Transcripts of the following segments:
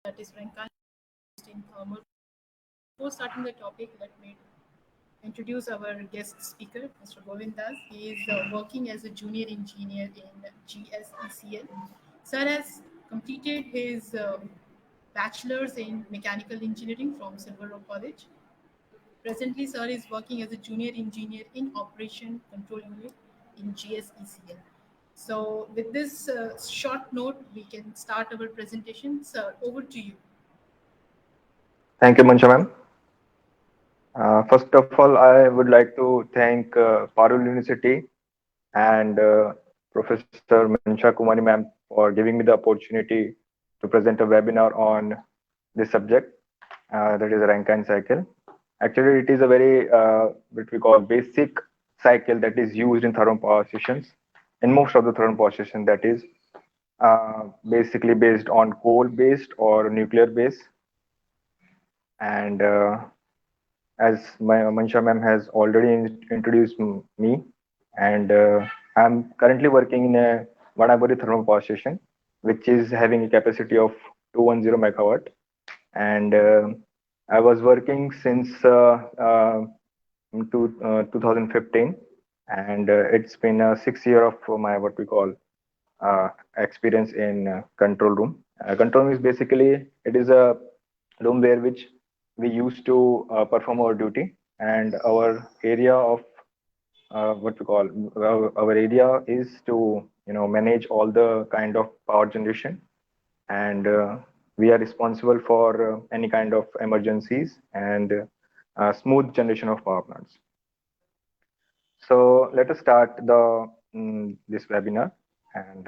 that is Rankine in thermal. Before starting the topic, let me introduce our guest speaker, Mr. Govind Das. He is working as a junior engineer in GSECL. Sir has completed his bachelor's in mechanical engineering from Silver Rock College. Presently, sir is working as a junior engineer in operation control unit in GSECL. So, with this short note, we can start our presentation. Sir, over to you. Thank you, Mancha ma'am. First of all, I would like to thank Parul University and Professor Mansha Kumari ma'am for giving me the opportunity to present a webinar on this subject, that is Rankine cycle. Actually, it is a very what we call basic cycle that is used in thermal power stations. In most of the thermal power stations, that is basically based on coal-based or nuclear-based, and as my Mansha ma'am has already introduced me, and I'm currently working in a Vanagori thermal power station, which is having a capacity of 210 megawatt. And I was working since 2015, and it's been 6 years of my what we call experience in control room. Control room is basically it is a room where which we used to perform our duty, and our area of what we call our area is to manage all the kind of power generation, and we are responsible for any kind of emergencies and smooth generation of power plants. So let us start the this webinar, and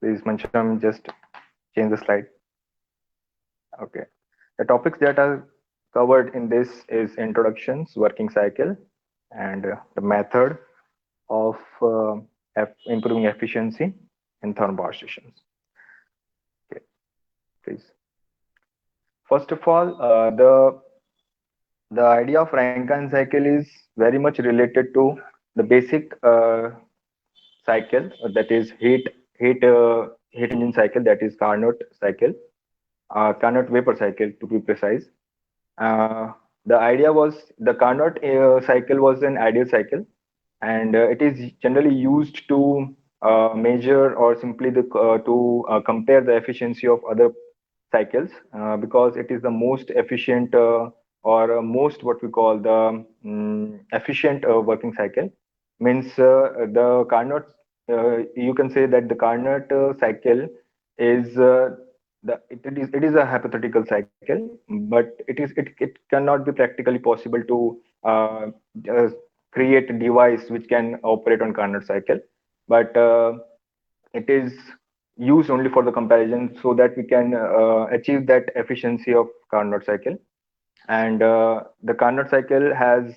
please Mancham just change the slide. Okay. The topics that are covered in this is introductions, working cycle, and the method of improving efficiency in thermal power stations. Okay, please. First of all, the idea of Rankine cycle is very much related to the basic cycle, that is heat engine cycle, that is Carnot cycle, Carnot vapor cycle to be precise. The idea was the Carnot cycle was an ideal cycle, and it is generally used to measure or simply to compare the efficiency of other cycles, because it is the most efficient or most what we call the efficient working cycle. Means the Carnot, you can say that the Carnot cycle is it is a hypothetical cycle, but it cannot be practically possible to just create a device which can operate on Carnot cycle, but it is used only for the comparison so that we can achieve that efficiency of Carnot cycle. And the Carnot cycle has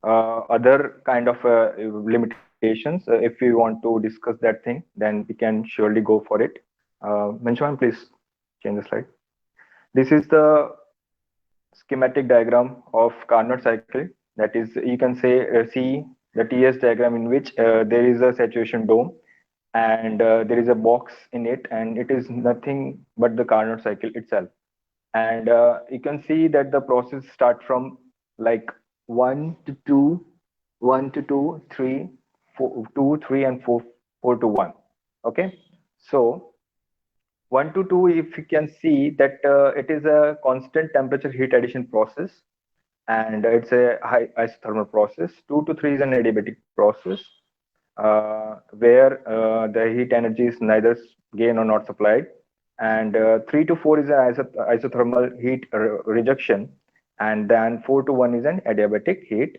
other kind of limitations. If we want to discuss that thing, then we can surely go for it. Mention, please change the slide. This is the schematic diagram of Carnot cycle. That is, you can say see the TS diagram in which there is a saturation dome, and there is a box in it, and it is nothing but the Carnot cycle itself. And you can see that the process start from like 1 to 2, 1 to 2, 3, 4, 2, 3, and 4, 4 to 1. Okay, so 1 to 2, if you can see that it is a constant temperature heat addition process, and it's a high isothermal process. 2 to 3 is an adiabatic process, where the heat energy is neither gain or not supplied, and 3 to 4 is an isothermal heat rejection, and then 4 to 1 is an adiabatic heat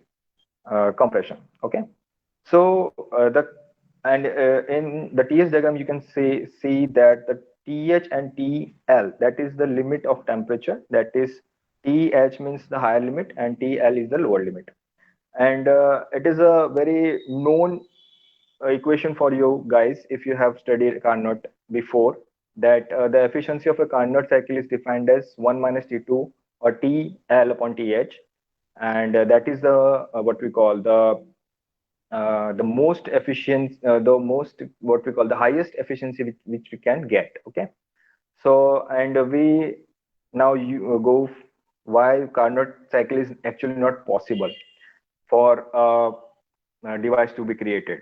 compression. Okay, so in the TS diagram you can see that the TH and TL, that is the limit of temperature, that is TH means the higher limit and TL is the lower limit, and it is a very known equation for you guys if you have studied Carnot before, that the efficiency of a Carnot cycle is defined as 1 minus T2 or TL upon TH, and that is the what we call the most efficient, the most what we call the highest efficiency which we can get. Okay, So, and we now you go why Carnot cycle is actually not possible for a device to be created.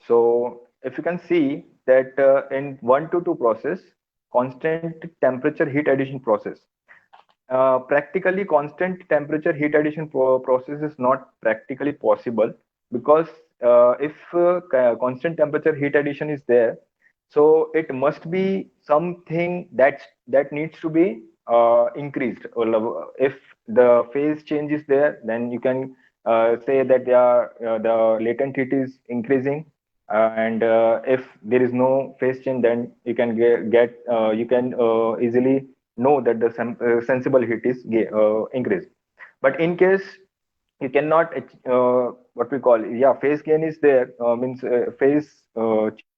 So, if you can see that in 1 to 2 process, constant temperature heat addition process, practically constant temperature heat addition process is not practically possible because if constant temperature heat addition is there, so it must be something that needs to be increased. If the phase change is there, then you can say that the latent heat is increasing, and if there is no phase change, then you can you can easily know that the sensible heat is increased. But in case you cannot what we call, yeah, phase gain is there, means phase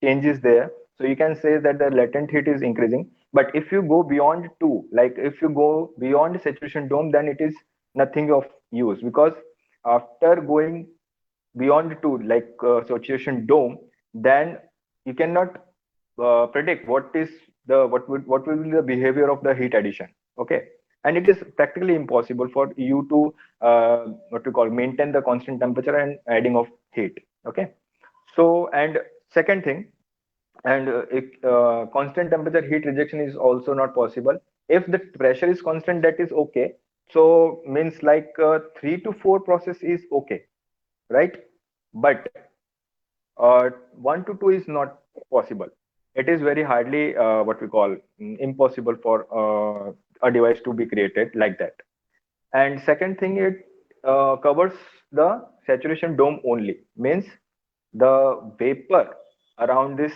change is there, so you can say that the latent heat is increasing. But if you go beyond 2, like if you go beyond saturation dome, then it is nothing of use, because after going beyond 2, like saturation dome, then you cannot predict what will be the behavior of the heat addition. Okay, and it is practically impossible for you to what we call maintain the constant temperature and adding of heat. Okay, so and second thing, and constant temperature heat rejection is also not possible. If the pressure is constant, that is okay. So means like 3 to 4 process is okay, right? But 1 to 2 is not possible. It is very hardly what we call impossible for a device to be created like that. And second thing, it covers the saturation dome only. Means the vapor around this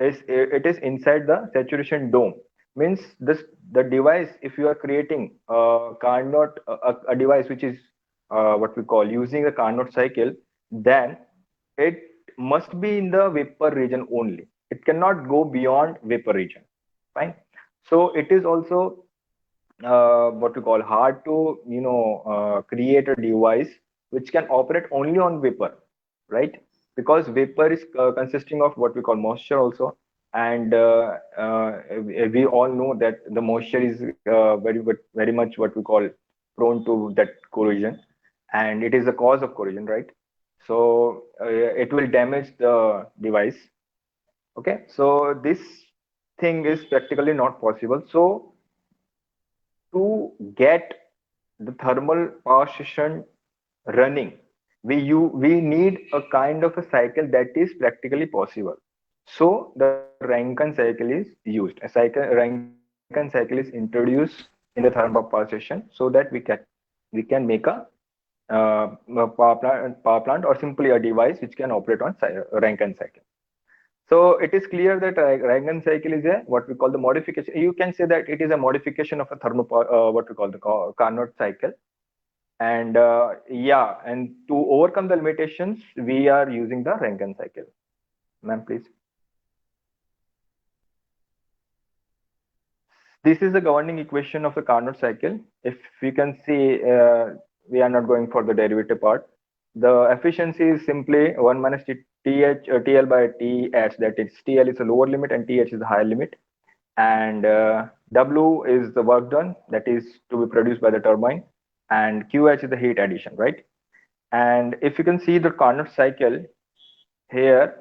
is it is inside the saturation dome. Means this the device, if you are creating Carnot a device which is what we call using the Carnot cycle, then it must be in the vapor region only. It cannot go beyond vapor region. Fine. So it is also what we call hard to create a device which can operate only on vapor, right? Because vapor is consisting of what we call moisture also, and we all know that the moisture is very much what we call prone to that corrosion, and it is the cause of corrosion, right? So it will damage the device. Okay, so this thing is practically not possible. So to get the thermal power station running, we need a kind of a cycle that is practically possible. So the Rankine cycle is used. Rankine cycle is introduced in the thermal power station so that we can make a power plant or simply a device which can operate on Rankine cycle. So it is clear that Rankine cycle is a what we call the modification. You can say that it is a modification of a what we call the Carnot cycle. And yeah, and to overcome the limitations, we are using the Rankine cycle. Ma'am, please. This is the governing equation of the Carnot cycle. If you can see, we are not going for the derivative part. The efficiency is simply 1 minus TL by TH, that is TL is the lower limit and TH is the higher limit. And W is the work done, that is to be produced by the turbine. And QH is the heat addition, right? And if you can see the Carnot cycle here,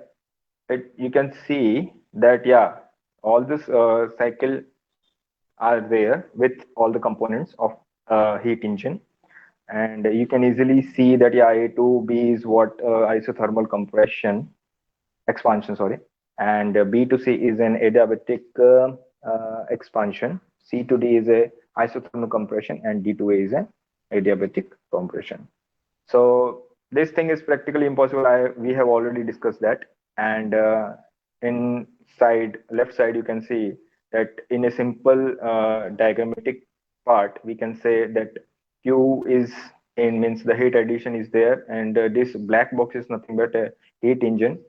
you can see that, yeah, all this cycle are there with all the components of heat engine, and you can easily see that, yeah, A to B is what isothermal compression expansion, sorry, and B to C is an adiabatic expansion, C to D is a isothermal compression, and D to A is an adiabatic compression. So this thing is practically impossible. We have already discussed that. And in left side, you can see that in a simple diagrammatic part, we can say that Q is in means the heat addition is there, and this black box is nothing but a heat engine.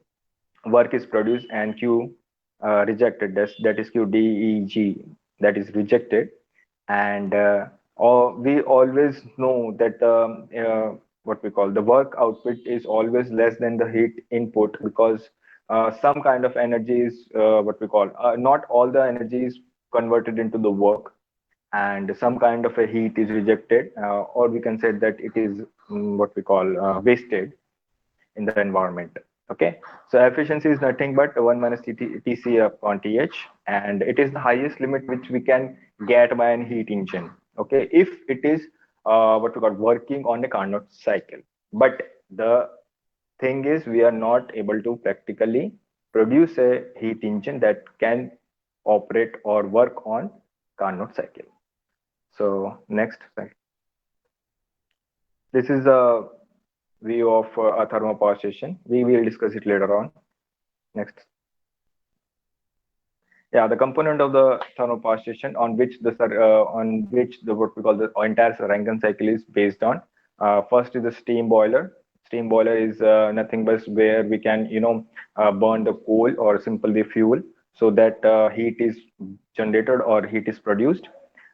Work is produced, and Q rejected. That is Q D E G, that is rejected. And we always know that what we call the work output is always less than the heat input, because some kind of energy is what we call not all the energy is converted into the work, and some kind of a heat is rejected, or we can say that it is what we call wasted in the environment. Okay, so efficiency is nothing but 1 minus TC upon TH, and it is the highest limit which we can get by an heat engine. Okay, if it is what we call working on a Carnot cycle. But the thing is, we are not able to practically produce a heat engine that can operate or work on Carnot cycle. So next, this is a view of a thermal power station. We will discuss it later on. Next. Yeah, the component of the thermal power station on which the what we call the entire Rankine cycle is based on. First is the steam boiler. Steam boiler is nothing but where we can burn the coal or simply fuel, so that heat is generated or heat is produced.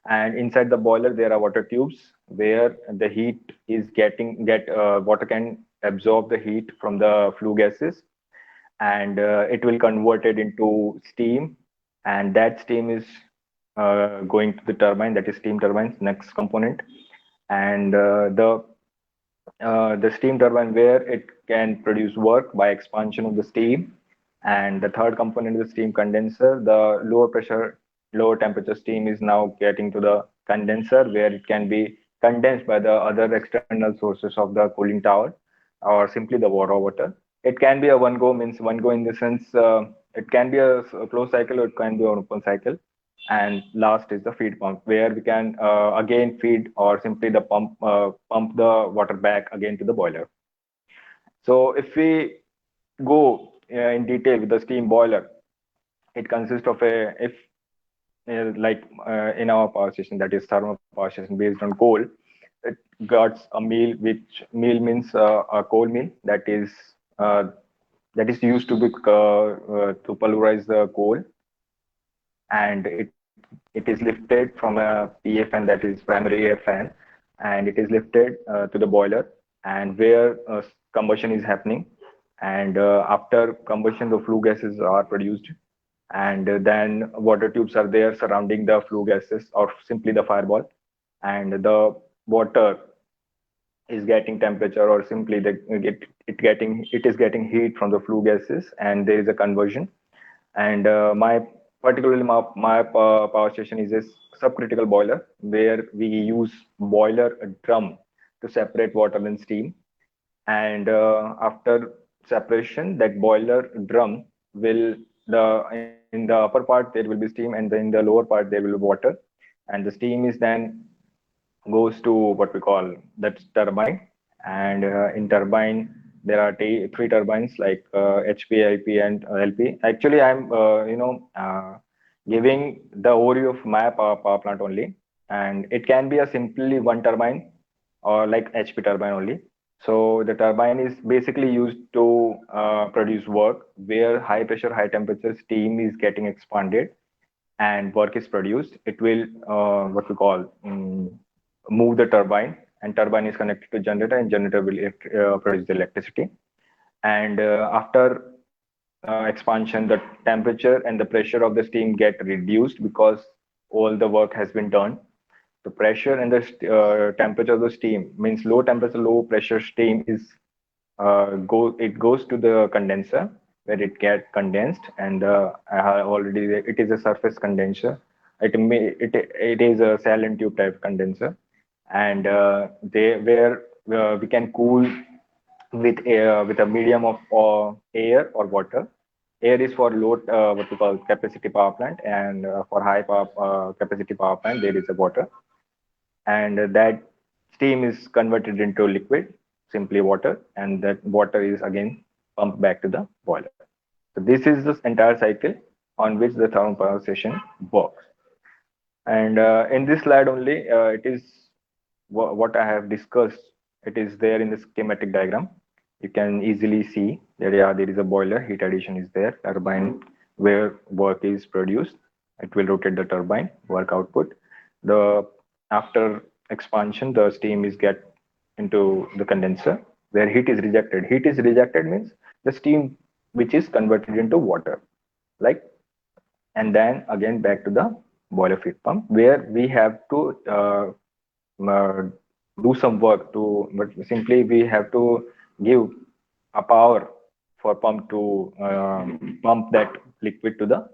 And inside the boiler there are water tubes where the heat is water can absorb the heat from the flue gases, and it will convert it into steam, and that steam is going to the turbine, that is steam turbines, next component. And the steam turbine where it can produce work by expansion of the steam. And the third component is the steam condenser. The lower pressure, lower temperature steam is now getting to the condenser where it can be condensed by the other external sources of the cooling tower, or simply the water. It can be a one go, means one go in the sense it can be a closed cycle or it can be an open cycle. And last is the feed pump where we can again feed or simply the pump the water back again to the boiler. So if we go in detail with the steam boiler, it consists of a if in our power station, that is thermal power station based on coal, it got a meal, which meal means a coal meal uh, that is used to to pulverize the coal, and it is lifted from a PFN, that is primary air fan, and it is lifted to the boiler, and where combustion is happening. And after combustion, the flue gases are produced, and then water tubes are there surrounding the flue gases or simply the fireball, and the water is getting temperature or simply it is getting heat from the flue gases, and there is a conversion. And my power station is a subcritical boiler where we use boiler drum to separate water and steam. And after separation, that boiler drum will the in the upper part there will be steam, and then in the lower part there will be water, and the steam is then goes to what we call that's turbine. And in turbine there are three turbines like HP, LP, and LP. Actually, I'm giving the overview of my power plant only, and it can be a simply one turbine or like HP turbine only. So the turbine is basically used to produce work where high pressure, high temperature steam is getting expanded and work is produced. It will what we call move the turbine, and turbine is connected to generator, and generator will produce the electricity. And after expansion, the temperature and the pressure of the steam get reduced because all the work has been done. The pressure and the temperature of the steam, means low temperature, low pressure steam is it goes to the condenser where it get condensed. And already it is a surface condenser. It is a silent tube type condenser, and they where we can cool with a medium of air or water. Air is for low what we call capacity power plant, and for high power capacity power plant there is a water. And that steam is converted into liquid, simply water, and that water is again pumped back to the boiler. So this is the entire cycle on which the thermal power station works. And in this slide only, it is what I have discussed. It is there in the schematic diagram. You can easily see that yeah, there is a boiler, heat addition is there, turbine where work is produced. It will rotate the turbine, work output. The after expansion, the steam is get into the condenser where heat is rejected. Heat is rejected means the steam which is converted into water, like, and then again back to the boiler feed pump, where we have to uh, do some work to, but simply we have to give a power for pump to pump that liquid to the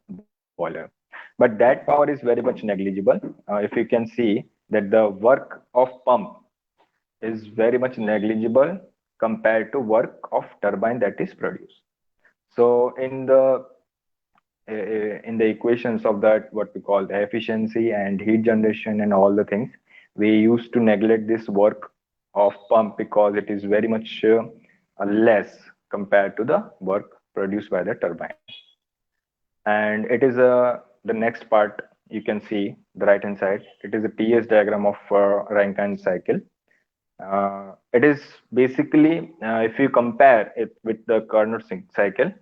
boiler. But that power is very much negligible. If you can see that the work of pump is very much negligible compared to work of turbine that is produced. So in the equations of that, what we call the efficiency and heat generation and all the things, we used to neglect this work of pump because it is very much less compared to the work produced by the turbine. And it is the next part. You can see the right hand side, it is a TS diagram of Rankine cycle. It is basically, if you compare it with the Carnot cycle,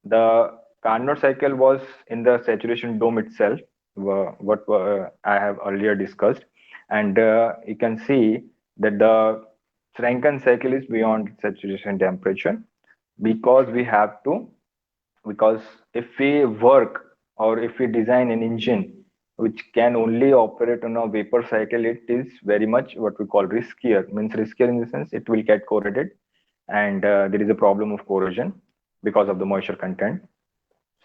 the Carnot cycle was in the saturation dome itself, what I have earlier discussed. And you can see that the Rankine cycle is beyond saturation temperature, because we have to, because if we work or if we design an engine which can only operate on a vapor cycle, it is very much what we call riskier. Means riskier in the sense it will get corroded, and there is a problem of corrosion because of the moisture content.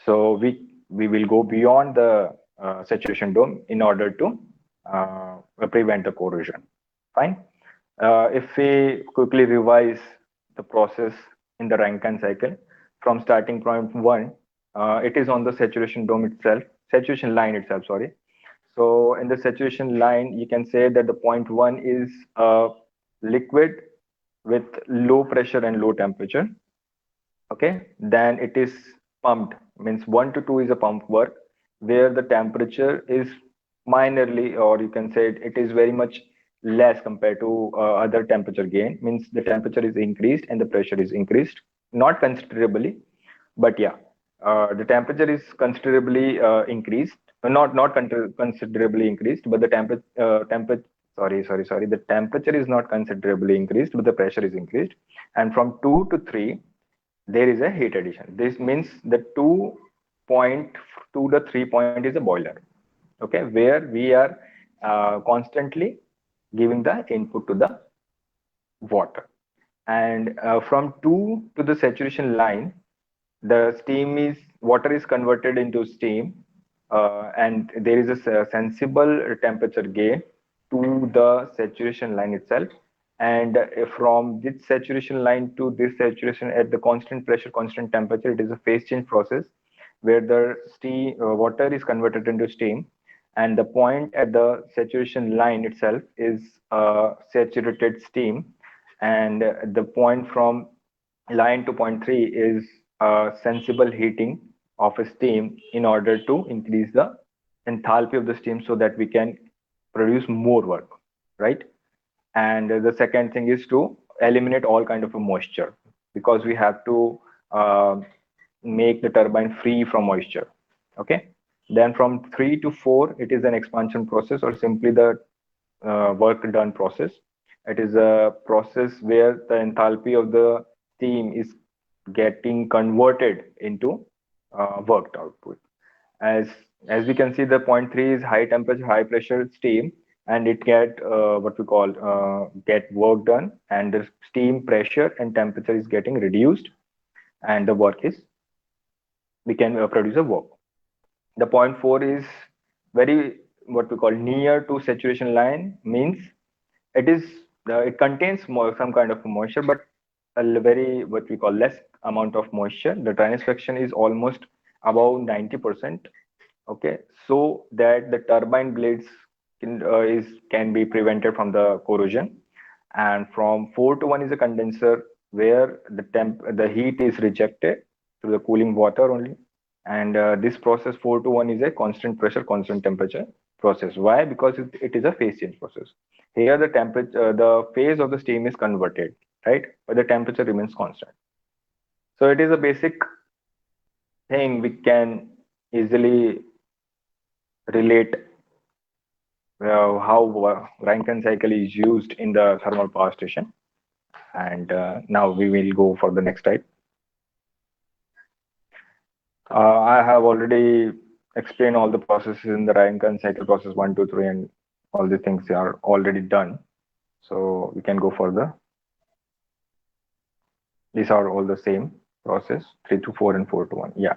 So we will go beyond the saturation dome in order to prevent the corrosion. Fine. If we quickly revise the process in the Rankine cycle from starting point one, it is on the saturation dome itself, saturation line itself, sorry. So in the saturation line, you can say that the point one is a liquid with low pressure and low temperature. Okay, then it is pumped, means 1 to 2 is a pump work, where the temperature is minorly, or you can say it is very much less compared to other temperature gain, means the temperature is increased and the pressure is increased, not considerably, but yeah, the temperature is considerably increased, not considerably increased, but the temperature, sorry, the temperature is not considerably increased, but the pressure is increased. And from 2 to 3, there is a heat addition. This means the 2 point to the 3 point is a boiler, okay, where we are constantly giving the input to the water. And from 2 to the saturation line, the steam is water is converted into steam, and there is a sensible temperature gain to the saturation line itself. And from this saturation line to this saturation at the constant pressure, constant temperature, it is a phase change process where the steam water is converted into steam, and the point at the saturation line itself is saturated steam, and the point from line to point 3 is sensible heating of a steam in order to increase the enthalpy of the steam so that we can produce more work, right? And the second thing is to eliminate all kind of a moisture, because we have to uh, make the turbine free from moisture. Okay, then from 3 to 4, it is an expansion process, or simply the work done process. It is a process where the enthalpy of the steam is getting converted into worked output. As as we can see, the point 3 is high temperature, high pressure steam, and it get what we call get work done, and the steam pressure and temperature is getting reduced, and the work is we can produce a work. The point 4 is very what we call near to saturation line, means it is it contains more some kind of moisture, but a very what we call less amount of moisture. The dryness fraction is almost above 90%. Okay, so that the turbine blades can be prevented from the corrosion. And from 4 to 1 is a condenser, where the heat is rejected through the cooling water only. And this process 4 to 1 is a constant pressure, constant temperature process. Why? Because it is a phase change process. Here the temperature, the phase of the steam is converted, right? But the temperature remains constant. So it is a basic thing we can easily relate how Rankine cycle is used in the thermal power station. And now we will go for the next type. I have already explain all the processes in the Rankine cycle process 1, 2, 3, and all the things are already done. So we can go further. These are all the same process 3 to 4 and 4 to 1. Yeah.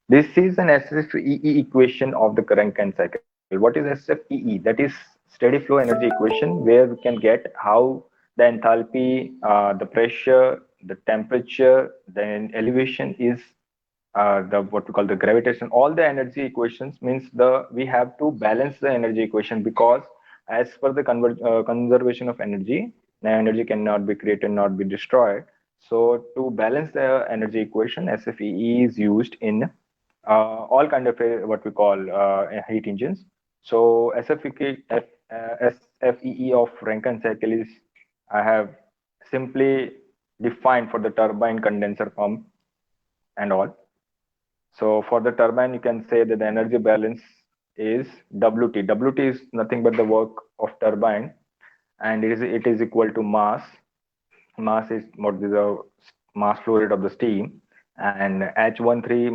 This is an SFEE equation of the Rankine cycle. What is SFEE? That is steady flow energy equation, where we can get how the enthalpy, the pressure, the temperature, then elevation is the what we call the gravitation. All the energy equations means the we have to balance the energy equation, because as per the conservation of energy, the energy cannot be created, not be destroyed. So to balance the energy equation, SFEE is used in all kind of what we call heat engines. So SFEE of Rankine cycle is I have simply defined for the turbine, condenser, pump, and all. So for the turbine, you can say that the energy balance is WT. WT is nothing but the work of turbine, and it is equal to mass. Mass is what is the mass flow rate of the steam, and H13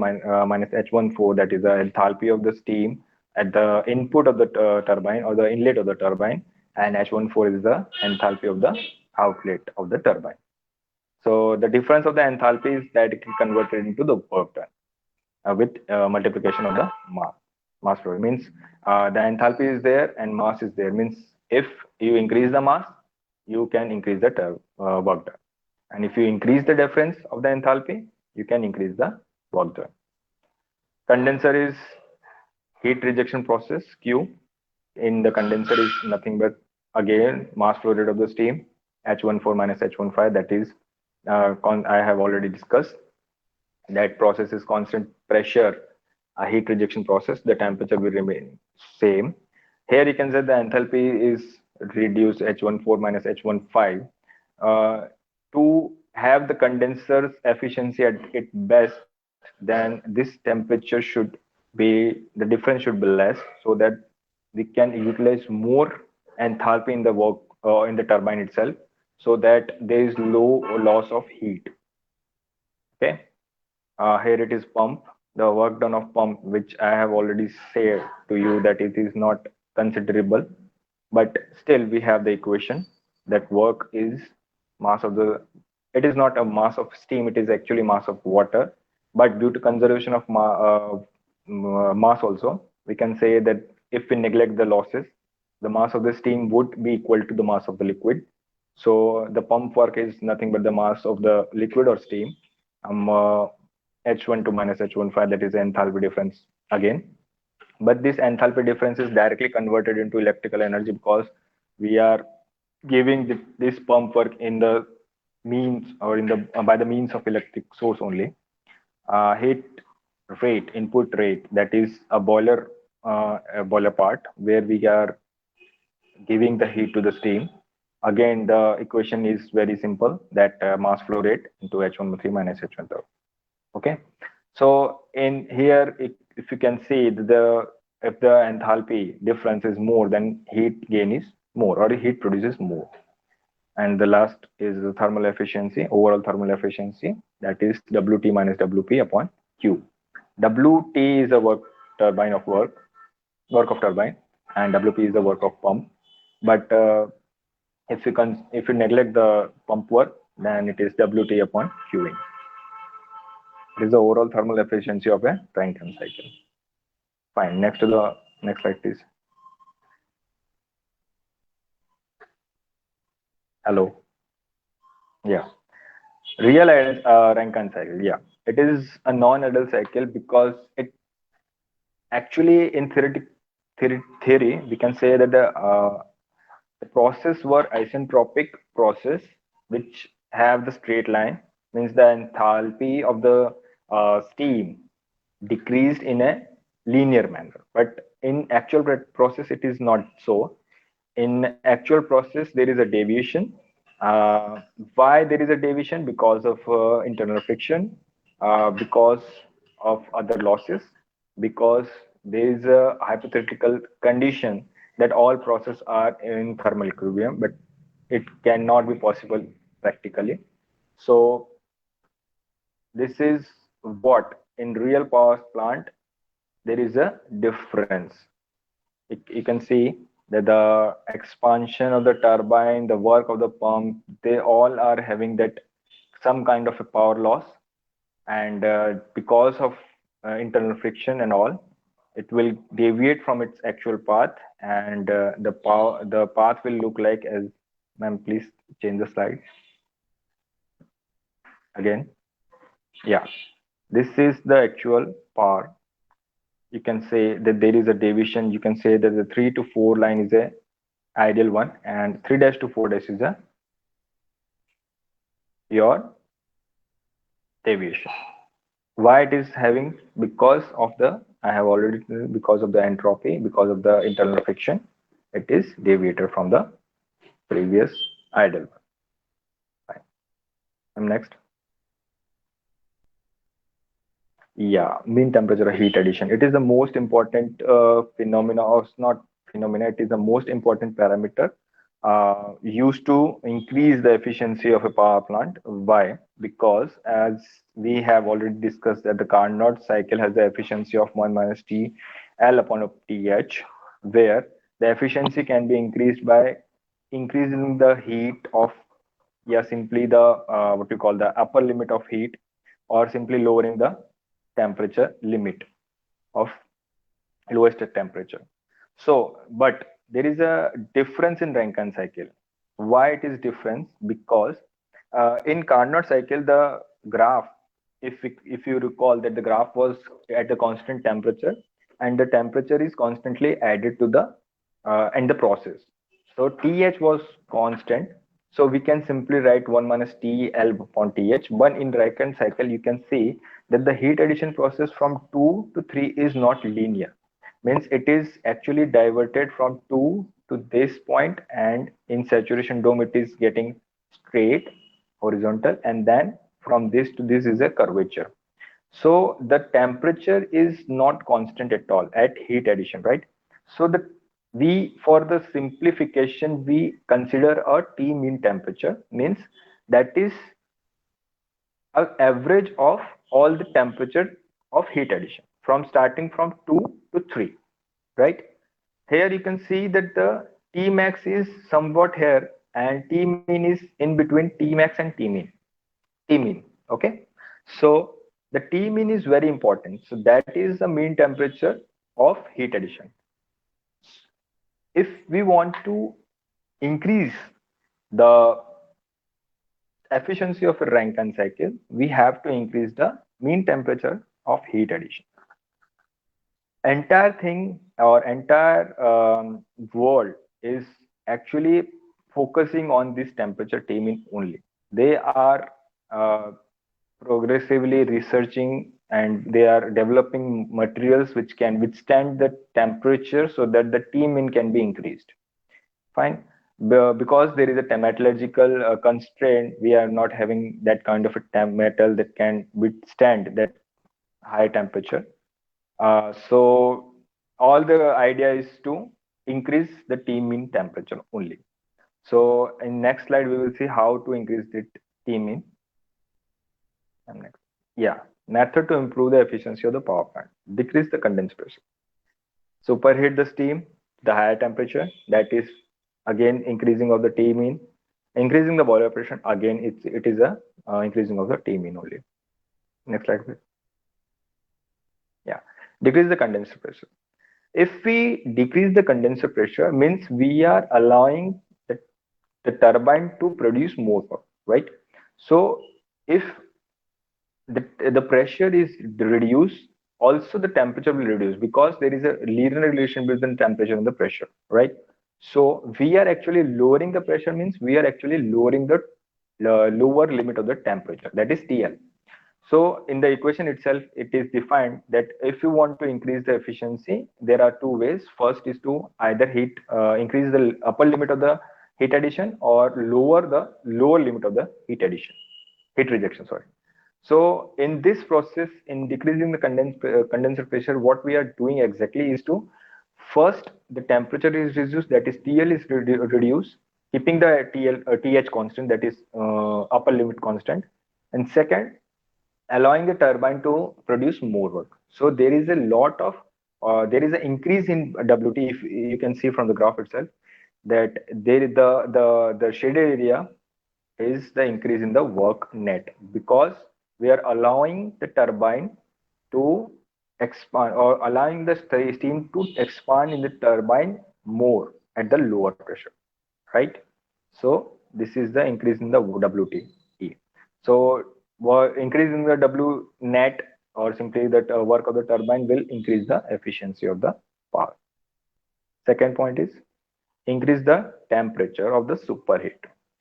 minus H14, that is the enthalpy of the steam at the input of the turbine or the inlet of the turbine, and H14 is the enthalpy of the outlet of the turbine. So the difference of the enthalpy is directly converted into the work done with multiplication of the mass flow. It means the enthalpy is there and mass is there. Means if you increase the mass, you can increase the work done, and if you increase the difference of the enthalpy, you can increase the work done. Condenser is heat rejection process Q. In the condenser is nothing but again mass flow rate of the steam, H14 minus H15, that is I have already discussed. That process is constant pressure, a heat rejection process. The temperature will remain same. Here you can say the enthalpy is reduced, H14 minus H15. To have the condenser's efficiency at its best, then this temperature should the difference should be less, so that we can utilize more enthalpy in the work in the turbine itself, so that there is low loss of heat. Okay. Here it is pump, the work done of pump, which I have already said to you that it is not considerable, but still we have the equation that work is mass of the, it is not a mass of steam, it is actually mass of water. But due to conservation of mass also, we can say that if we neglect the losses, the mass of the steam would be equal to the mass of the liquid. So the pump work is nothing but the mass of the liquid or steam. H12 minus H15, that is the enthalpy difference again. But this enthalpy difference is directly converted into electrical energy, because we are giving this pump work in the means or in the by the means of electric source only. Heat rate, input rate, that is a boiler part where we are giving the heat to the steam. Again, the equation is very simple, that mass flow rate into H13 minus H13. Okay. So in here, if you can see if the enthalpy difference is more, then heat gain is more, or heat produces more. And the last is the thermal efficiency, overall thermal efficiency, that is WT minus WP upon Q. WT is the work of turbine, and WP is the work of pump. But if you neglect the pump work, then it is WT upon Qing. It is the overall thermal efficiency of a Rankine cycle. Fine. Next to the next slide, please. Hello. Yeah. Real Rankine cycle. Yeah. It is a non-ideal cycle, because it actually in theory we can say that the process were isentropic process, which have the straight line, means the enthalpy of the steam decreased in a linear manner. But in actual process, it is not so. In actual process, there is a deviation. Why there is a deviation? Because of internal friction, because of other losses, because there is a hypothetical condition that all processes are in thermal equilibrium, but it cannot be possible practically. So this is what in real power plant there is a difference. You can see that the expansion of the turbine, the work of the pump, they all are having that some kind of a power loss, and because of internal friction and all, it will deviate from its actual path, and the path will look like as, ma'am, please change the slide again. Yeah, this is the actual path. You can say that there is a deviation. You can say that the 3 to 4 line is a ideal one, and 3 dash to 4 dash is a your deviation. Why it is having? Because of the, I have already, because of the entropy, because of the internal friction, it is deviated from the previous ideal one. Fine. And next. Yeah, mean temperature of heat addition. It is the most important phenomena, or not phenomena, it is the most important parameter used to increase the efficiency of a power plant. Why? Because as we have already discussed that the Carnot cycle has the efficiency of 1 minus T L upon of TH, where the efficiency can be increased by increasing the heat of, yeah, simply the what you call the upper limit of heat, or simply lowering the temperature limit of lowest temperature. So, but there is a difference in Rankine cycle. Why it is different? Because in Carnot cycle, the graph, if you recall that the graph was at the constant temperature, and the temperature is constantly added to the and the process. So TH was constant. So we can simply write 1 minus TL upon TH. But in Rankine cycle, you can see that the heat addition process from 2 to 3 is not linear. Means it is actually diverted from 2 to this point, and in saturation dome it is getting straight horizontal, and then from this to this is a curvature. So the temperature is not constant at all at heat addition, right? So the we, for the simplification, we consider a T mean temperature, means that is an average of all the temperature of heat addition from starting from 2 to 3, right? Here you can see that the T max is somewhat here, and T mean is in between T max and T mean. T mean, okay? So the T mean is very important. So that is the mean temperature of heat addition. If we want to increase the efficiency of a Rankine cycle, we have to increase the mean temperature of heat addition. Entire thing, or entire world is actually focusing on this temperature Tmin only. They are progressively researching, and they are developing materials which can withstand the temperature so that the Tmin can be increased. Fine. Because there is a metallurgical constraint, we are not having that kind of a metal that can withstand that high temperature. So all the idea is to increase the T mean temperature only. So in next slide, we will see how to increase the T mean. And next, yeah, method to improve the efficiency of the power plant. Decrease the condense pressure. Superheat the steam, the higher temperature, that is again increasing of the T mean. Increasing the boiler pressure, again it is a increasing of the T mean only. Next slide, please. Yeah, decrease the condenser pressure. If we decrease the condenser pressure, means we are allowing the turbine to produce more power, right? So if the pressure is reduced, also the temperature will reduce, because there is a linear relation between temperature and the pressure, right? So we are actually lowering the pressure, means we are actually lowering the lower limit of the temperature, that is TL. So in the equation itself, it is defined that if you want to increase the efficiency, there are two ways. First is to either increase the upper limit of the heat addition, or lower the lower limit of the heat rejection, sorry. So in this process, in decreasing the condenser pressure, what we are doing exactly is to, first the temperature is reduced, that is TL is reduced, keeping the TH constant, that is upper limit constant, and second, allowing the turbine to produce more work. So there is a lot of there is an increase in WT. If you can see from the graph itself that there the shaded area is the increase in the work net, because we are allowing the turbine to expand, or allowing the steam to expand in the turbine more at the lower pressure, right? So this is the increase in the WTE. So increase in the W net, or simply that work of the turbine, will increase the efficiency of the power. Second point is increase the temperature of the superheat.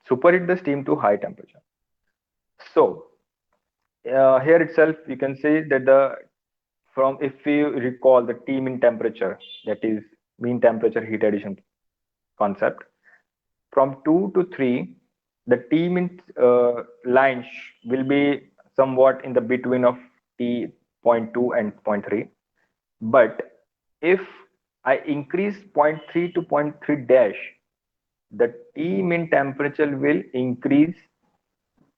Superheat the steam to high temperature. So here itself you can say that the, from, if you recall the Tmin temperature, that is mean temperature heat addition concept, from 2 to 3, the Tmin line will be somewhat in the between of T point 2 and point 3. But if I increase point 3 to point 3 dash, the Tmin temperature will increase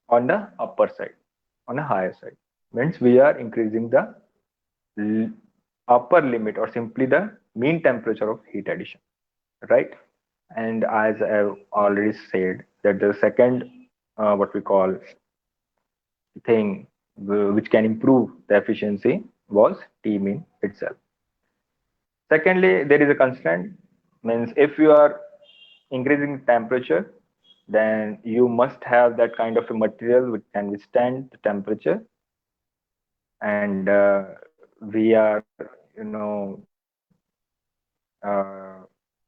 on the upper side, on a higher side. Means we are increasing the upper limit, or simply the mean temperature of heat addition, right? And as I've already said, that the second what we call thing which can improve the efficiency was Tmin itself. Secondly, there is a constraint, means if you are increasing temperature, then you must have that kind of a material which can withstand the temperature. And we are,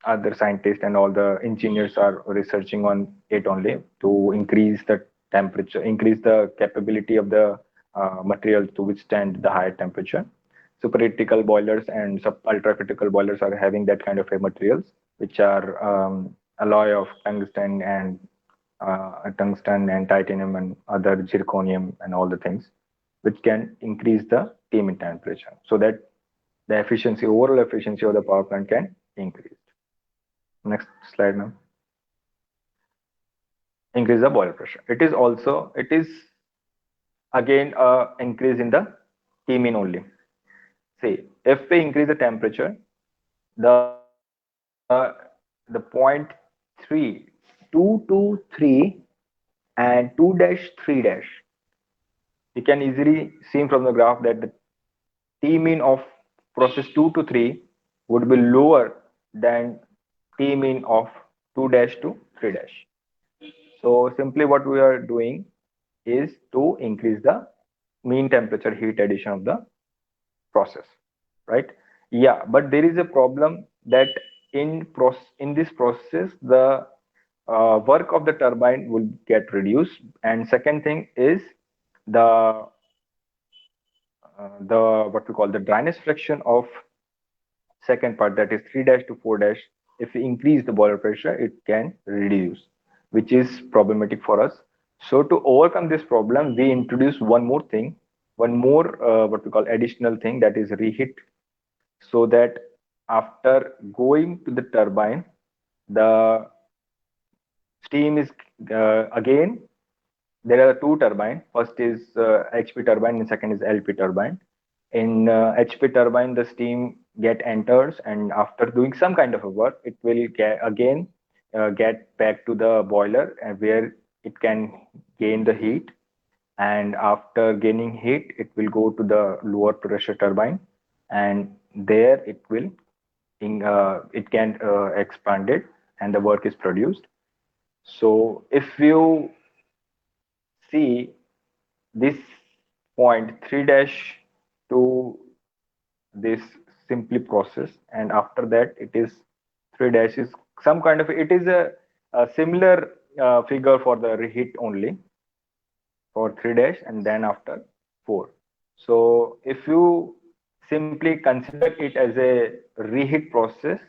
other scientists and all the engineers are researching on it only to increase the temperature, increase the capability of the material to withstand the higher temperature. Supercritical boilers and ultra-critical boilers are having that kind of a materials, which are alloy of tungsten and titanium and other zirconium and all the things, which can increase the Tmin temperature, so that the efficiency, overall efficiency of the power plant can increase. Next slide, ma'am. Increase the boiler pressure. It is again increase in the Tmin only. See, if we increase the temperature, the point 3, 2 to 3 and 2 dash 3 dash, you can easily see from the graph that the Tmin of process 2 to 3 would be lower than Tmin of 2 dash to 3 dash. So simply what we are doing is to increase the mean temperature heat addition of the process, right? Yeah, but there is a problem that in this process, the work of the turbine will get reduced. And second thing is the what we call the dryness fraction of second part, that is 3 dash to 4 dash. If we increase the boiler pressure, it can reduce, which is problematic for us. So to overcome this problem, we introduce one more thing, one more what we call additional thing, that is reheat. So that after going to the turbine, the steam is again, there are two turbine. First is HP turbine and second is LP turbine. In HP turbine, the steam get enters, and after doing some kind of a work, it will again get back to the boiler, and where it can gain the heat. And after gaining heat, it will go to the lower pressure turbine, and there it can expand it, and the work is produced. So if you see this point 3 dash to this simply process, and after that it is 3 dash is some kind of, it is a similar figure for the reheat only for 3 dash, and then after 4. So if you simply consider it as a reheat process,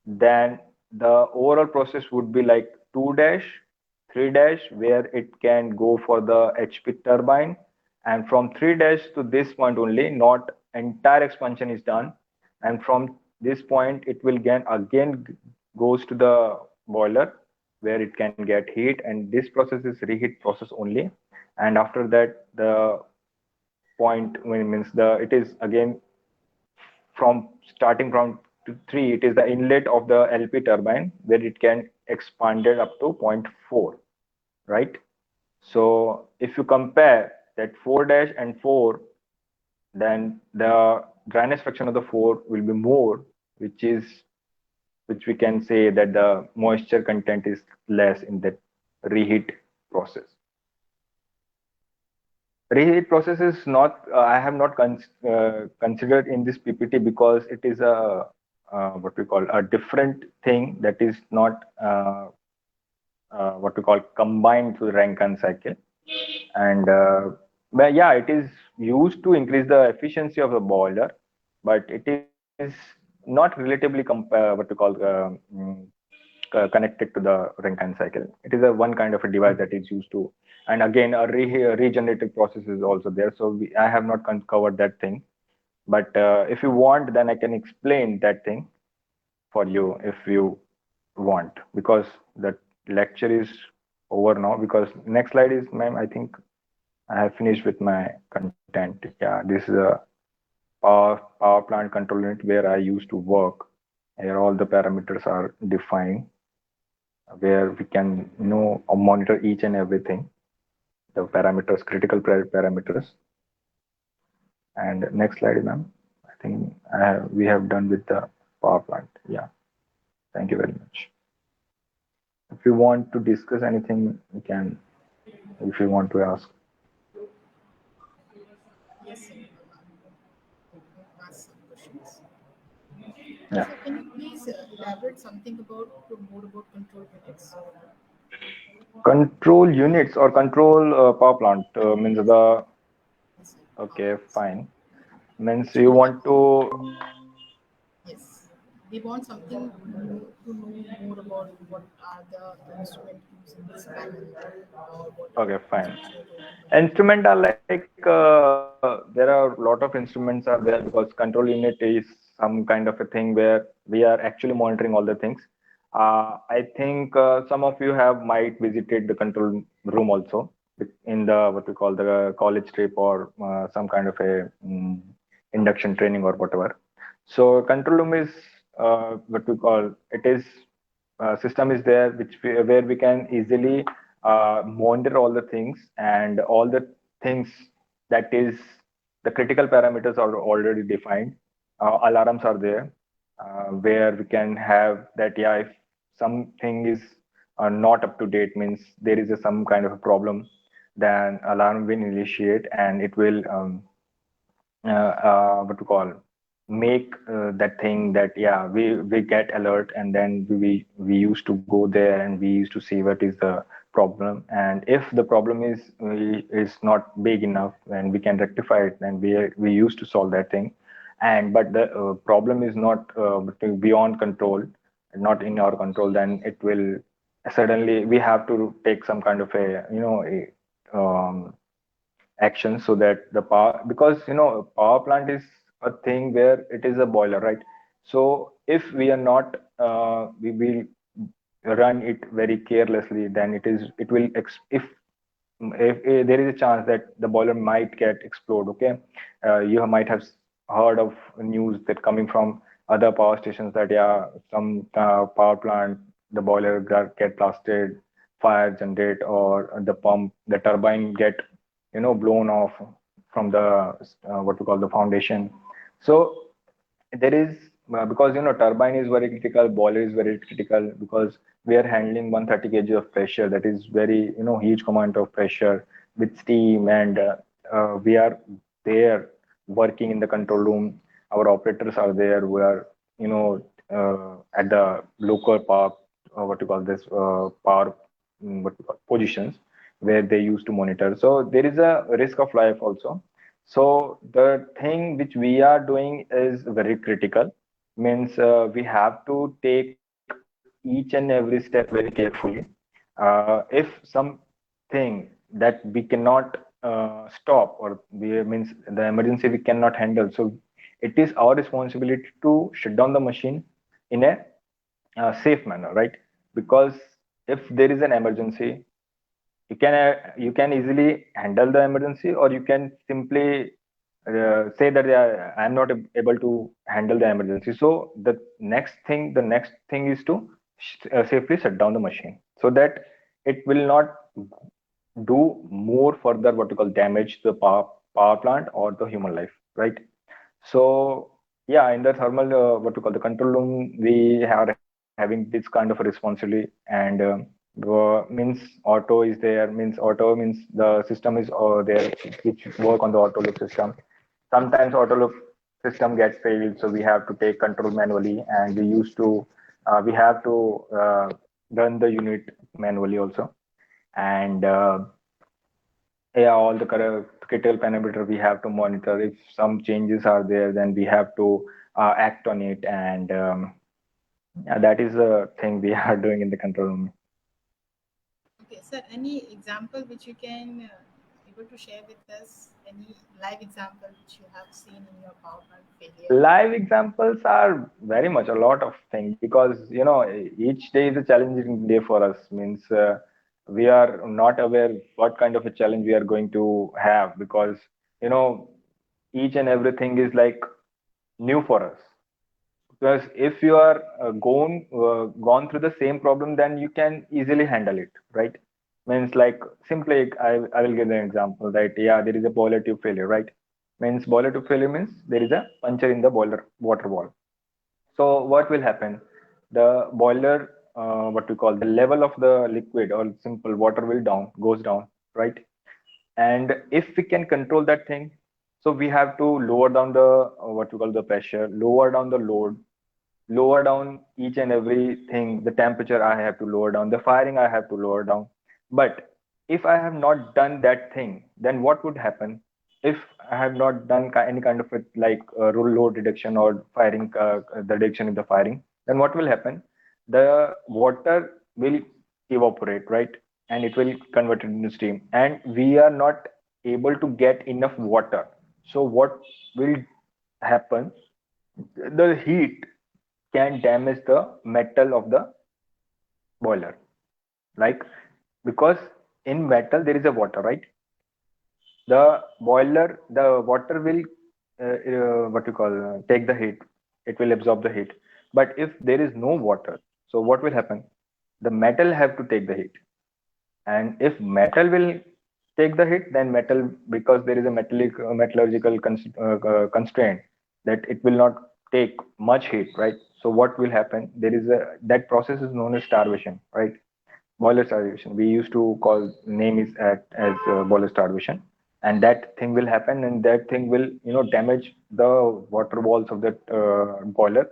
then the overall process would be like 2 dash, 3 dash, where it can go for the HP turbine, and from 3 dash to this point only, not entire expansion is done, and from this point it will again goes to the boiler, where it can get heat, and this process is reheat process only. And after that, the point when means the it is again from starting from 3, it is the inlet of the LP turbine where it can expand it up to zero point 0.4, right? So if you compare that 4 dash and 4, then the dryness fraction of the 4 will be more, which we can say that the moisture content is less in that reheat process. Reheat process is not, I have not considered in this PPT because it is a what we call a different thing that is not what we call combined to the Rankine cycle. And but yeah, it is used to increase the efficiency of the boiler, but it is not relatively what we call connected to the Rankine cycle. It is a one kind of a device that is used to, and again, a regenerative process is also there. So I have not covered that thing, but if you want, then I can explain that thing for you if you want, because the lecture is over now. Because next slide is, ma'am, I think I have finished with my content. Yeah, this is a power plant control unit where I used to work. Here all the parameters are defined, where we can monitor each and everything, the parameters, critical parameters. And next slide, ma'am. I think we have done with the power plant. Yeah, thank you very much. If you want to discuss anything, you can. If you want to ask, Yes, sir. Ask some questions. yeah. So can you please elaborate something about more about control units? Control units or control power plant means Yes, the, yes, sir. okay, fine. Means you Actually, want to, yes, we want something to know more about what are the instruments used in this panel or what are okay, the fine. things which you are going to monitor. Instrument are like there are a lot of instruments are there, because control unit is some kind of a thing where we are actually monitoring all the things. I think some of you have might visited the control room also in the what we call the college trip, or some kind of a induction training or whatever. So control room is what we call, it is system is there where we can easily monitor all the things, and all the things that is the critical parameters are already defined. Alarms are there, where we can have that, yeah, if something is not up to date, means there is some kind of a problem, then alarm will initiate, and it will what to call, make that thing that, yeah, we get alert, and then we used to go there and we used to see what is the problem. And if the problem is not big enough and we can rectify it, then we used to solve that thing. And but the problem is not beyond control, not in our control, then it will suddenly we have to take some kind of a action, so that the power, because power plant is a thing where it is a boiler, right? So if we are not we will run it very carelessly, then it will if there is a chance that the boiler might get explode. Okay, you might have heard of news that coming from other power stations that, yeah, some power plant, the boiler get blasted, fire generate, or the turbine get blown off from the what we call the foundation. So there is because turbine is very critical, boiler is very critical, because we are handling 130 kg of pressure, that is very huge amount of pressure with steam. And we are there working in the control room. Our operators are there who are at the local power what you call this power what we call positions, where they used to monitor. So there is a risk of life also. So the thing which we are doing is very critical. Means we have to take each and every step very carefully. If something that we cannot stop, or we means the emergency we cannot handle, so it is our responsibility to shut down the machine in a safe manner, right? Because if there is an emergency, you can easily handle the emergency, or you can simply say that I'm not able to handle the emergency. So the next thing is to safely shut down the machine so that it will not do more further what you call damage to the power plant or the human life, right? So yeah, in the thermal what you call the control room, we are having this kind of responsibility, and means auto is there. Means auto means the system is there which work on the auto loop system. Sometimes auto loop system gets failed, so we have to take control manually, and we have to run the unit manually also, and yeah, all the critical parameter we have to monitor. If some changes are there, then we have to act on it, and yeah, that is the thing we are doing in the control room. Okay, sir, any example which you can able to share with us? Any live example which you have seen in your power plant failure? Live examples are very much a lot of things, because each day is a challenging day for us. Means we are not aware what kind of a challenge we are going to have, because you know each and everything is like new for us. Because if you are gone through the same problem, then you can easily handle it, right? Means like simply I will give an example, right? Yeah, there is a boiler tube failure, right? Means boiler tube failure means there is a puncture in the boiler water wall. So what will happen? The boiler, what we call the level of the liquid or simple water will goes down, right? And if we can control that thing, so we have to lower down the what we call the pressure, lower down the load, lower down each and everything. The temperature I have to lower down, the firing I have to lower down. But if I have not done that thing, then what would happen? If I have not done any kind of like load reduction or firing, the reduction in the firing, then what will happen? The water will evaporate, right? And it will convert it into steam, and we are not able to get enough water. So what will happen? The heat can damage the metal of the boiler, like, because in metal there is a water, right? The water will what you call take the heat. It will absorb the heat. But if there is no water, so what will happen? The metal have to take the heat. And if metal will take the hit, then metal, because there is a metallurgical constraint, that it will not take much heat, right? So what will happen? There is a that process is known as starvation, right? Boiler starvation. We used to call name is as boiler starvation, and that thing will happen, and that thing will damage the water walls of that boiler,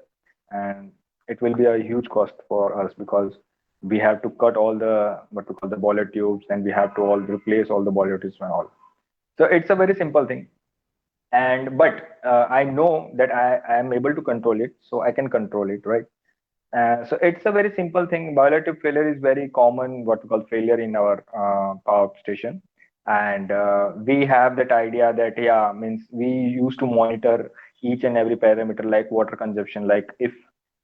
and it will be a huge cost for us, because we have to cut all the what we call the boiler tubes, and we have to all replace all the boiler tubes and all. So it's a very simple thing, and but I know that I am able to control it, so I can control it, right? So it's a very simple thing. Boiler tube failure is very common, what we call failure in our power station. And we have that idea that, yeah, means we used to monitor each and every parameter like water consumption. Like if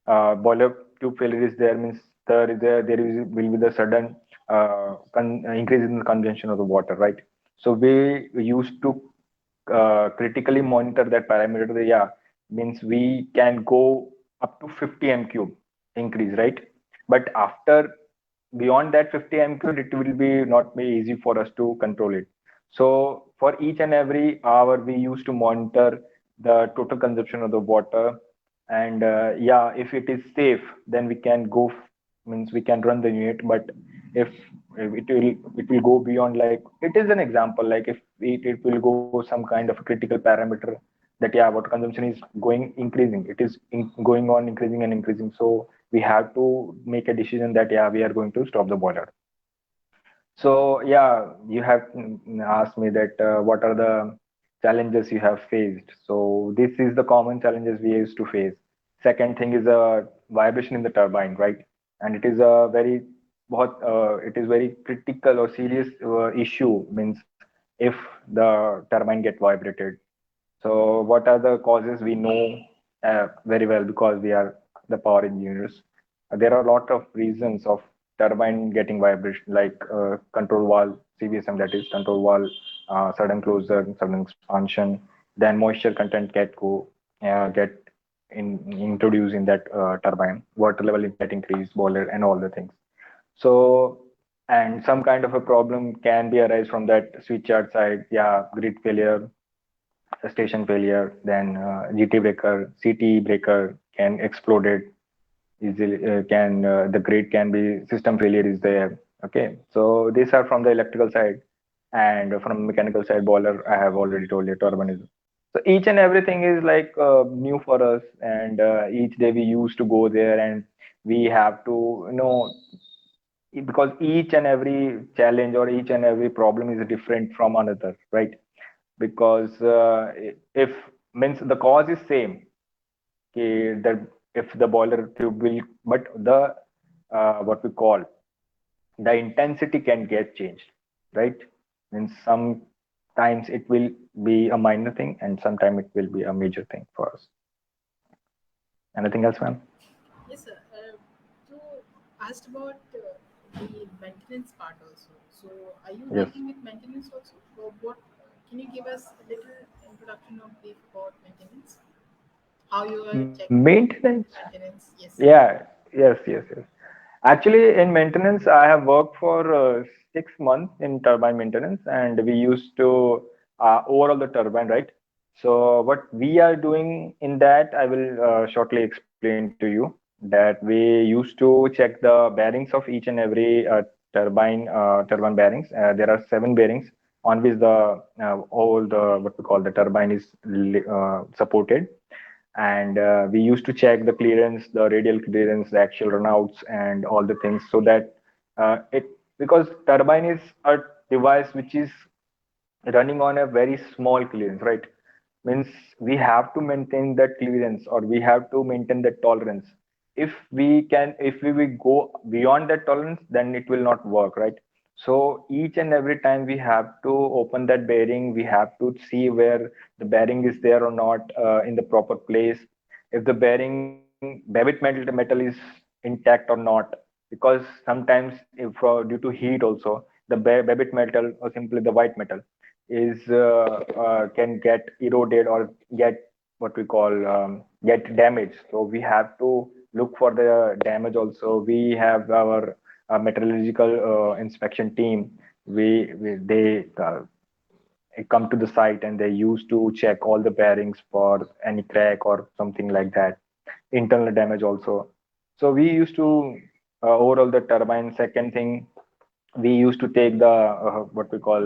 boiler tube failure is there, means there will be the sudden increase in the consumption of the water, right? So we used to critically monitor that parameter. Yeah, means we can go up to 50 m cube increase, right? But after beyond that 50 m cube, it will be not be easy for us to control it. So for each and every hour, we used to monitor the total consumption of the water, and yeah, if it is safe, then we can means we can run the unit. But if it will go beyond, like, it is an example, like if it will go some kind of a critical parameter, that yeah, water consumption is going increasing, it is going on increasing and increasing, so we have to make a decision that yeah, we are going to stop the boiler. So yeah, you have asked me that what are the challenges you have faced. So this is the common challenges we used to face. Second thing is a vibration in the turbine, right? And it is a it is very critical or serious issue. Means if the turbine get vibrated. So what are the causes? We know very well, because we are the power engineers. There are a lot of reasons of turbine getting vibration, like control valve, CVSM, that is control valve, sudden closure, sudden expansion. then moisture content get introduced in that turbine, water level get increased, boiler and all the things. So, and some kind of a problem can be arise from that switchyard side, yeah, grid failure, station failure, then GT breaker, CT breaker can exploded easily, can the grid can be system failure is there. Okay, so these are from the electrical side, and from mechanical side, boiler I have already told you, turbine is. So each and everything is like new for us, and each day we used to go there, and we have to because each and every challenge or each and every problem is different from another, right? Because if means the cause is same, okay, that if the boiler tube will, but the what we call the intensity can get changed, right? Means sometimes it will be a minor thing and sometimes it will be a major thing for us. Anything else, ma'am? Yes, sir. You asked about the maintenance part also. So, are you Yes. dealing with maintenance also? Or what? Can you give us a little introduction of brief about maintenance? How you are checking Maintenance. maintenance? Yes. Yeah. Yes. Actually, in maintenance, I have worked for 6 months in turbine maintenance, and we used to overall the turbine, right? So what we are doing in that, I will shortly explain to you that we used to check the bearings of each and every turbine bearings. There are 7 bearings on which the all the what we call the turbine is supported, and we used to check the clearance, the radial clearance, the actual runouts, and all the things, so that it because turbine is a device which is running on a very small clearance, right? Means we have to maintain that clearance or we have to maintain that tolerance. If we will go beyond that tolerance, then it will not work, right? So each and every time we have to open that bearing, we have to see where the bearing is there or not in the proper place. If the bearing metal is intact or not, because sometimes if due to heat also the babbitt metal or simply the white metal is can get eroded or get what we call get damaged. So we have to look for the damage also. We have our meteorological inspection team. We they come to the site and they used to check all the bearings for any crack or something like that, internal damage also. So we used to overall the turbine. Second thing, we used to take the what we call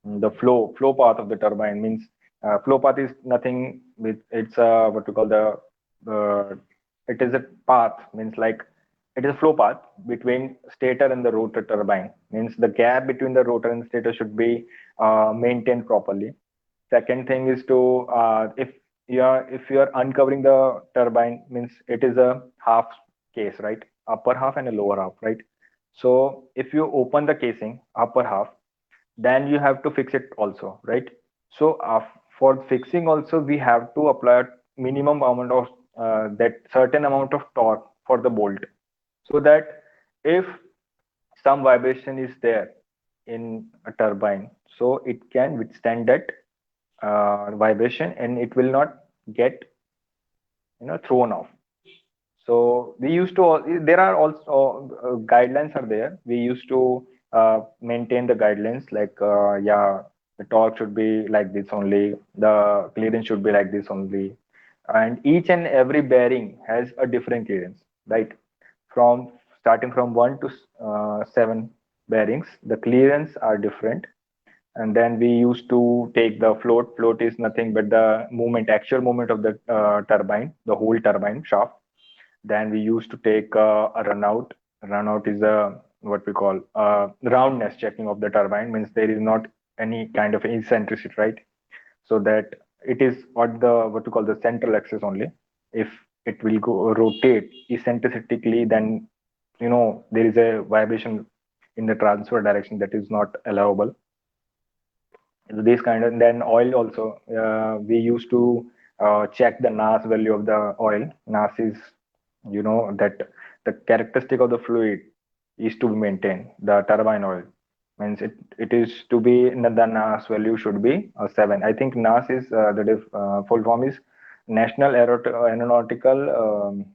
the flow path of the turbine. Means flow path is nothing with it's what we call the uh, it is a path, means like it is a flow path between stator and the rotor turbine. Means the gap between the rotor and stator should be maintained properly. Second thing is to if you are uncovering the turbine, means it is a half case, right? Upper half and a lower half, right? So if you open the casing upper half, then you have to fix it also, right? So for fixing also we have to apply minimum amount of that certain amount of torque for the bolt, so that if some vibration is there in a turbine, so it can withstand that vibration and it will not get thrown off. So we used to there are also guidelines are there. We used to maintain the guidelines like yeah, the torque should be like this only, the clearance should be like this only, and each and every bearing has a different clearance, right? From starting from 1 to 7 bearings, the clearance are different. And then we used to take the float is nothing but the movement, actual movement of the turbine, the whole turbine shaft. Then we used to take a runout. Runout is a what we call roundness checking of the turbine, means there is not any kind of eccentricity, right? So that it is what we call the central axis only. If it will go rotate eccentrically, then there is a vibration in the transfer direction that is not allowable. This kind of, then oil also we used to check the NAS value of the oil. NAS is that the characteristic of the fluid is to maintain the turbine oil. Means it is to be the NAS value should be 7. I think NAS is full form is National Aeronautical,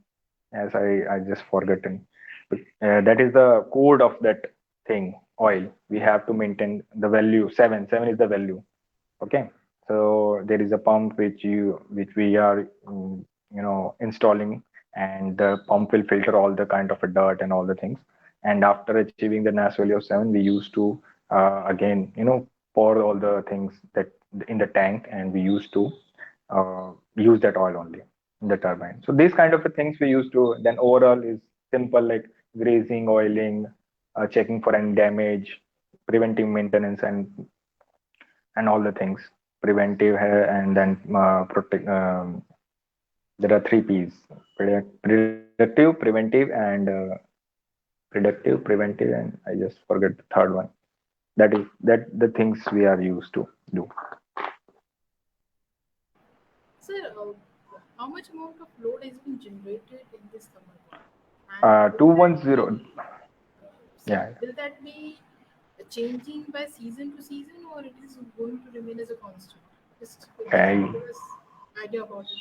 as I just forgotten, but that is the code of that thing. Oil we have to maintain the value 7. 7 is the value. Okay, so there is a pump which we are installing, and the pump will filter all the kind of a dirt and all the things. And after achieving the NAS value of 7, we used to again pour all the things that in the tank, and we used to use that oil only in the turbine. So these kind of things we used to. Then overall is simple, like grazing, oiling, checking for any damage, preventive maintenance, and all the things. Preventive, and then protect. There are three P's: productive, preventive, and and I just forget the third one. That the things we are used to do. Sir, how much amount of load has been generated in this thermal power? And will that 210. be, sir, Yeah. will that be changing by season to season, or it is going to remain as a constant? Just can you Okay. give us idea about it?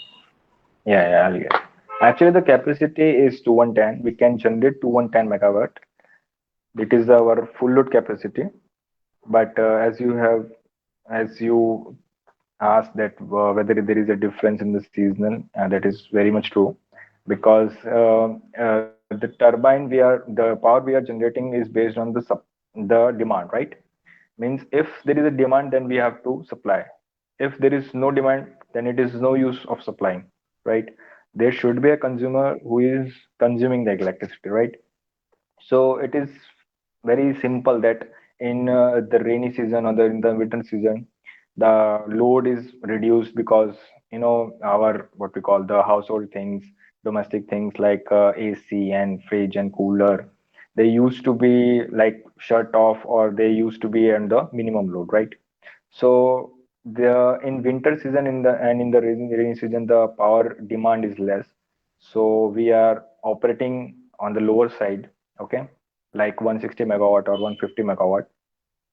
Yeah, I'll get. Actually, the capacity is 2110. We can generate 2110 megawatt. It is our full load capacity. But as you asked that whether there is a difference in the seasonal, that is very much true, because the turbine the power we are generating is based on the demand, right? Means if there is a demand, then we have to supply. If there is no demand, then it is no use of supplying, right? There should be a consumer who is consuming the electricity, right? So it is very simple that in the rainy season or in the winter season, the load is reduced because our what we call the household things, domestic things like AC and fridge and cooler, they used to be like shut off, or they used to be on the minimum load, right? So the in winter season in the rainy season, the power demand is less. So we are operating on the lower side, okay, like 160 megawatt or 150 megawatt.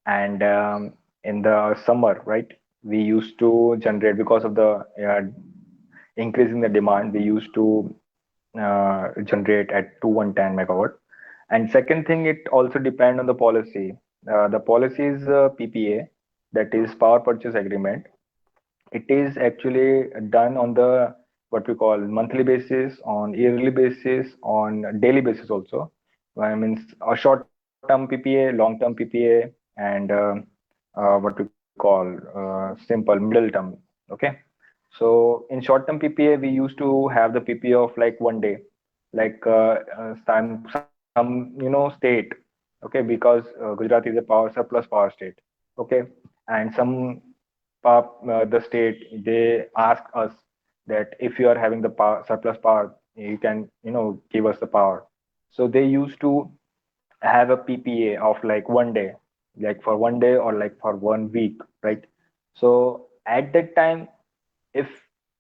And in the summer, right, we used to generate because of the increase in the demand. We used to generate at 2110 megawatt. And second thing, it also depend on the policy. The policy is PPA, that is power purchase agreement. It is actually done on the what we call monthly basis, on yearly basis, on daily basis also. I means a short term PPA, long term PPA, and what we call simple middle term. Okay, so in short term PPA, we used to have the PPA of like 1 day, like some state. Okay, because Gujarat is a power surplus power state. Okay, and some the state, they ask us that if you are having the power, surplus power, you can give us the power. So they used to have a PPA of like 1 day, like for 1 day or like for 1 week, right? So at that time, if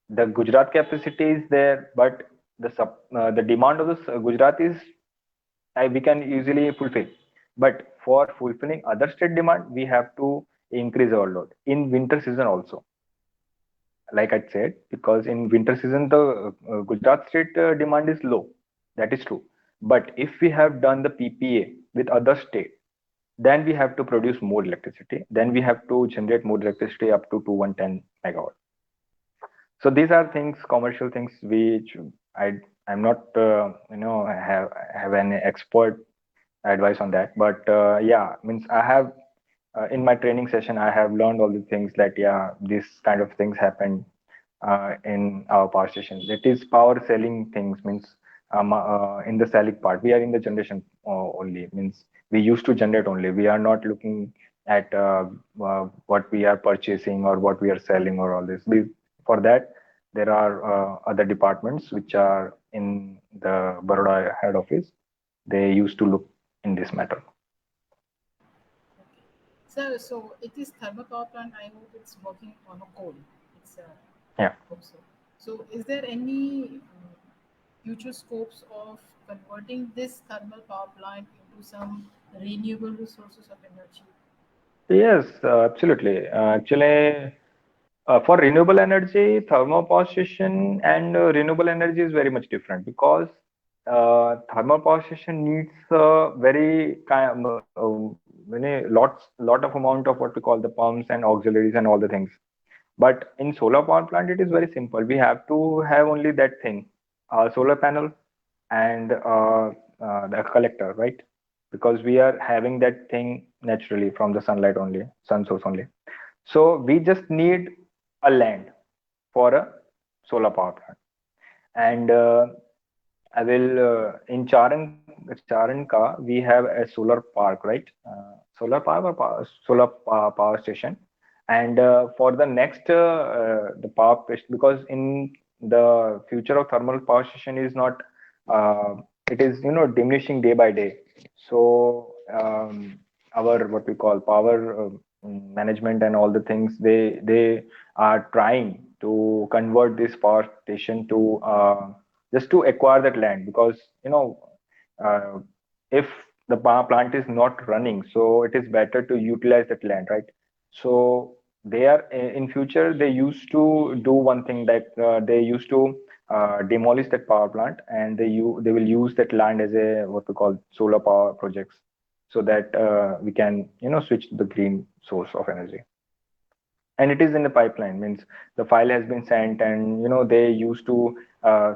the Gujarat capacity is there, but the demand of the Gujarat is we can easily fulfill. But for fulfilling other state demand, we have to increase our load in winter season also. Like I said, because in winter season the Gujarat state demand is low. That is true. But if we have done the PPA with other state, then we have to produce more electricity. Then we have to generate more electricity up to 2110 megawatt. So these are things, commercial things, which I'm not have an expert advice on that. But yeah, means I have in my training session I have learned all the things that yeah, this kind of things happen in our power station. It is power selling things, means in the selling part we are in the generation only, means we used to generate only. We are not looking at what we are purchasing or what we are selling or all this. For that there are other departments which are in the Baroda head office. They used to look in this matter. Okay. So it is thermal power plant. I hope it's working on a coal. It's Yeah. hope so. So is there any future scopes of converting this thermal power plant into some renewable resources of energy. Yes, absolutely. Actually, for renewable energy, thermal power station and renewable energy is very much different because thermal power station needs very lot of amount of what we call the pumps and auxiliaries and all the things. But in solar power plant, it is very simple. We have to have only that thing, solar panel and the collector, right? Because we are having that thing naturally from the sunlight only, sun source only. So we just need a land for a solar power plant. And I will in Charanka we have a solar park, right? Solar power or power station. And for the next the power station, because in the future of thermal power station is not it is diminishing day by day. So our what we call power management and all the things they are trying to convert this power station to just to acquire that land because uh, if the power plant is not running, so it is better to utilize that land, right? So they are in future they used to do one thing that they used to demolish that power plant and they will use that land as a what we call solar power projects so that we can switch to the green source of energy. And it is in the pipeline, means the file has been sent and they used to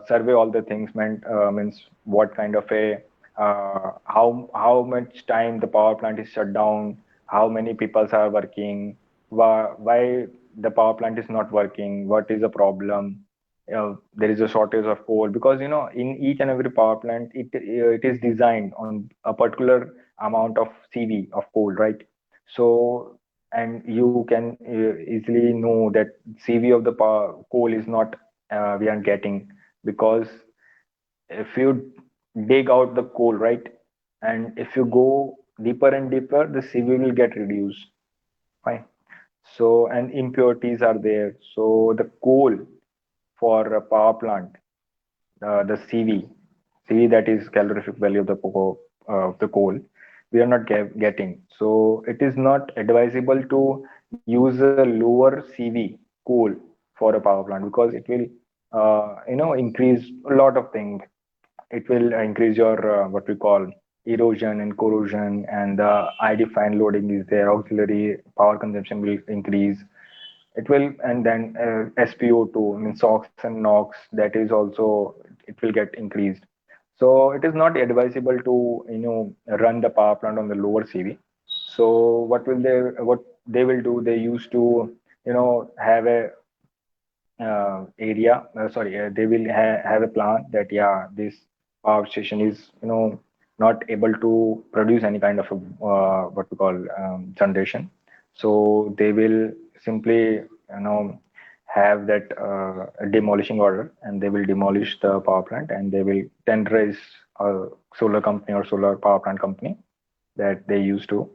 survey all the things, means what kind of a how much time the power plant is shut down, how many people are working, why the power plant is not working, what is the problem. There is a shortage of coal because in each and every power plant it is designed on a particular amount of CV of coal, right? So and you can easily know that CV of the power, coal is not we are getting because if you dig out the coal, right, and if you go deeper and deeper, the CV will get reduced. Fine. So and impurities are there. So the coal for a power plant, the CV that is calorific value of the coal, we are not getting. So it is not advisable to use a lower CV coal for a power plant because it will, increase a lot of things. It will increase your what we call erosion and corrosion, and the ID fan loading is there. Auxiliary power consumption will increase. It will, and then SPO2, I mean SOx and NOx, that is also it will get increased. So it is not advisable to run the power plant on the lower CV. So what they will do? They used to have a area. Sorry, they will have a plan that yeah, this power station is not able to produce any kind of a, what we call generation. So they will simply have that demolishing order, and they will demolish the power plant, and they will tenderize a solar company or solar power plant company that they used to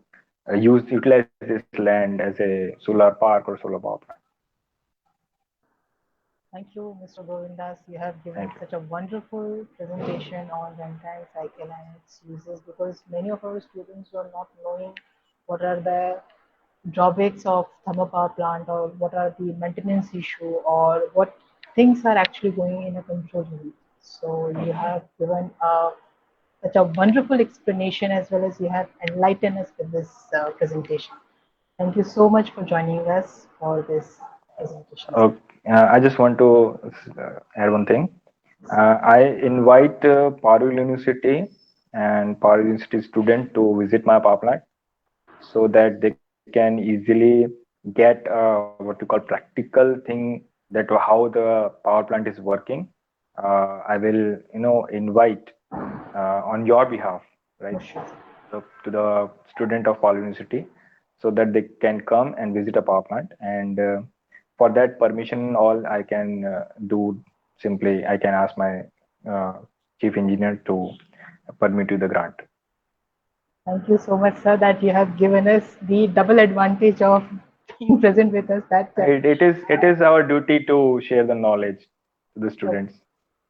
utilize this land as a solar park or solar power plant. Thank you, Mr. Govindas. You have given Thank you. such a wonderful presentation on Rankine cycle and its uses because many of our students were not knowing what are the drawbacks of thermal power plant or what are the maintenance issue or what things are actually going in a control unit. So you Okay. have given such a wonderful explanation as well as you have enlightened us with this presentation. Thank you so much for joining us for this presentation. Okay. I just want to add one thing. I invite Parul University and Parul University student to visit my power plant so that they can easily get what you call practical thing that how the power plant is working. I will invite on your behalf, right, For sure. to the student of Paul University so that they can come and visit a power plant. And for that permission, all I can do simply I can ask my uh, chief engineer to permit you the grant. Thank you so much, sir, that you have given us the double advantage of being present with us. That It is our duty to share the knowledge to the okay, students.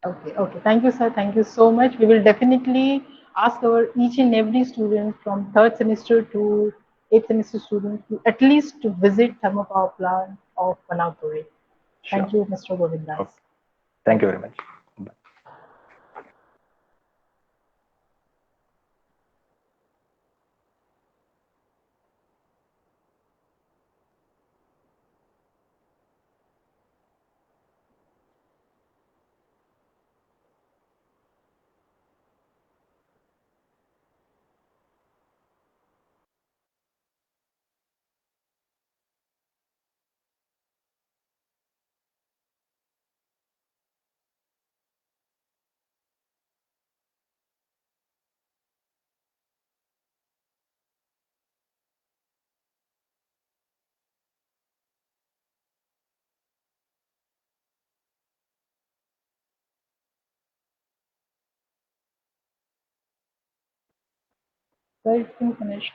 okay, okay. Thank you, sir. Thank you so much. We will definitely ask our each and every student from third semester to eighth semester student to at least to visit thermal power plant of Panagpuri. Sure. Thank you, Mr. Govindas. Okay. Bye Thank you bye. very much. Bye. Well, it's been finished.